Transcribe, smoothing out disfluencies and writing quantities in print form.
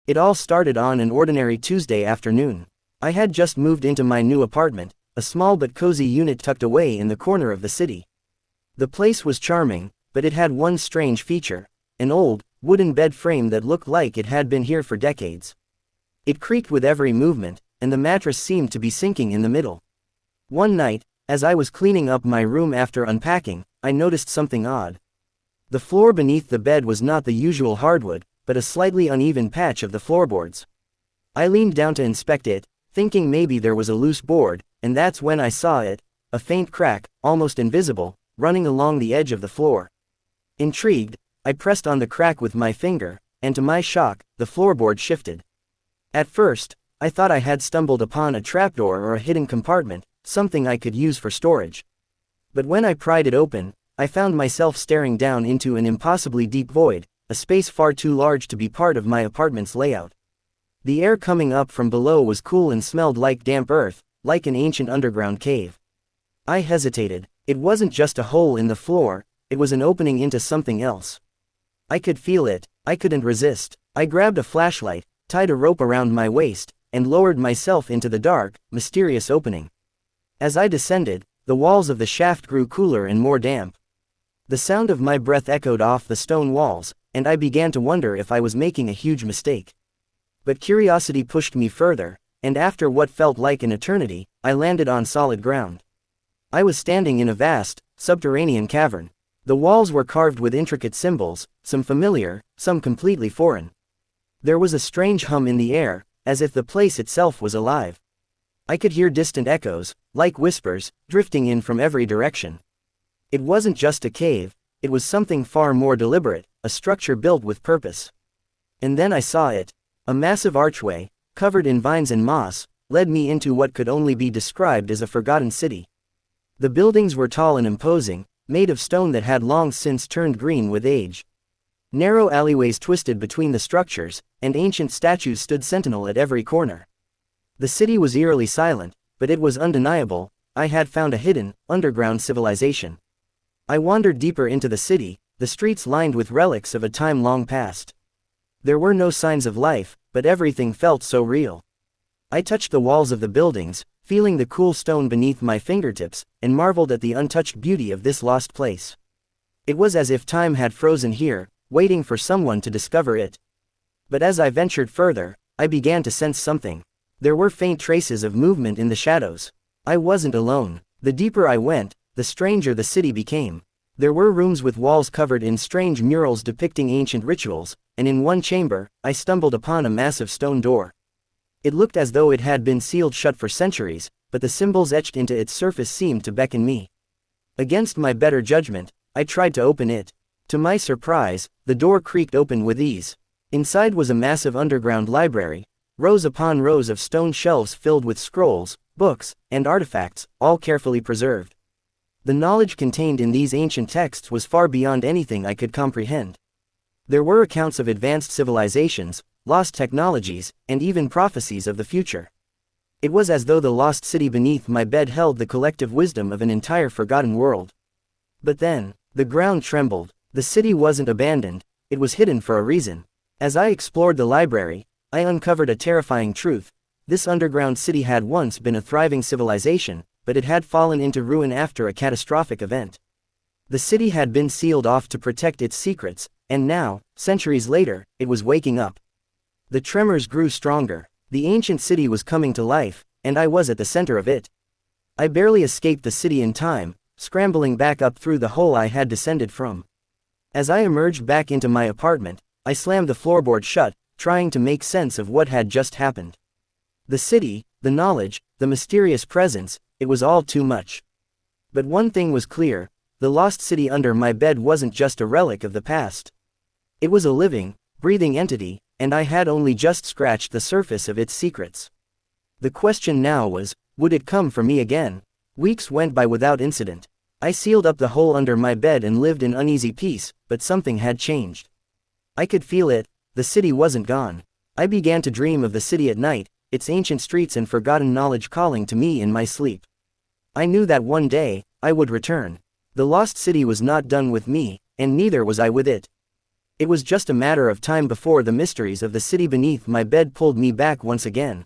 It all started on an ordinary Tuesday afternoon. I had just moved into my new apartment, a small but cozy unit tucked away in the corner of the city. The place was charming, but it had one strange feature: an old, wooden bed frame that looked like it had been here for decades. It creaked with every movement, and the mattress seemed to be sinking in the middle. One night, as I was cleaning up my room after unpacking, I noticed something odd. The floor beneath the bed was not the usual hardwood, but a slightly uneven patch of the floorboards. I leaned down to inspect it, thinking maybe there was a loose board, and that's when I saw it, a faint crack, almost invisible, running along the edge of the floor. Intrigued, I pressed on the crack with my finger, and to my shock, the floorboard shifted. At first, I thought I had stumbled upon a trapdoor or a hidden compartment, something I could use for storage. But when I pried it open, I found myself staring down into an impossibly deep void, a space far too large to be part of my apartment's layout. The air coming up from below was cool and smelled like damp earth, like an ancient underground cave. I hesitated. It wasn't just a hole in the floor, it was an opening into something else. I could feel it. I couldn't resist. I grabbed a flashlight, tied a rope around my waist, and lowered myself into the dark, mysterious opening. As I descended, the walls of the shaft grew cooler and more damp. The sound of my breath echoed off the stone walls, and I began to wonder if I was making a huge mistake. But curiosity pushed me further, and after what felt like an eternity, I landed on solid ground. I was standing in a vast, subterranean cavern. The walls were carved with intricate symbols, some familiar, some completely foreign. There was a strange hum in the air, as if the place itself was alive. I could hear distant echoes, like whispers, drifting in from every direction. It wasn't just a cave, it was something far more deliberate, a structure built with purpose. And then I saw it. A massive archway, covered in vines and moss, led me into what could only be described as a forgotten city. The buildings were tall and imposing, made of stone that had long since turned green with age. Narrow alleyways twisted between the structures, and ancient statues stood sentinel at every corner. The city was eerily silent, but it was undeniable: I had found a hidden, underground civilization. I wandered deeper into the city, the streets lined with relics of a time long past. There were no signs of life, but everything felt so real. I touched the walls of the buildings, feeling the cool stone beneath my fingertips, and marveled at the untouched beauty of this lost place. It was as if time had frozen here, waiting for someone to discover it. But as I ventured further, I began to sense something. There were faint traces of movement in the shadows. I wasn't alone. The deeper I went, the stranger the city became. There were rooms with walls covered in strange murals depicting ancient rituals, and in one chamber, I stumbled upon a massive stone door. It looked as though it had been sealed shut for centuries, but the symbols etched into its surface seemed to beckon me. Against my better judgment, I tried to open it. To my surprise, the door creaked open with ease. Inside was a massive underground library, rows upon rows of stone shelves filled with scrolls, books, and artifacts, all carefully preserved. The knowledge contained in these ancient texts was far beyond anything I could comprehend. There were accounts of advanced civilizations, lost technologies, and even prophecies of the future. It was as though the lost city beneath my bed held the collective wisdom of an entire forgotten world. But then, the ground trembled. The city wasn't abandoned, it was hidden for a reason. As I explored the library, I uncovered a terrifying truth. This underground city had once been a thriving civilization, but it had fallen into ruin after a catastrophic event. The city had been sealed off to protect its secrets, and now, centuries later, it was waking up. The tremors grew stronger. The ancient city was coming to life, and I was at the center of it. I barely escaped the city in time, scrambling back up through the hole I had descended from. As I emerged back into my apartment, I slammed the floorboard shut, trying to make sense of what had just happened. The city, the knowledge, the mysterious presence, it was all too much. But one thing was clear: the lost city under my bed wasn't just a relic of the past. It was a living, breathing entity, and I had only just scratched the surface of its secrets. The question now was, would it come for me again? Weeks went by without incident. I sealed up the hole under my bed and lived in uneasy peace, but something had changed. I could feel it. The city wasn't gone. I began to dream of the city at night, its ancient streets and forgotten knowledge calling to me in my sleep. I knew that one day, I would return. The lost city was not done with me, and neither was I with it. It was just a matter of time before the mysteries of the city beneath my bed pulled me back once again.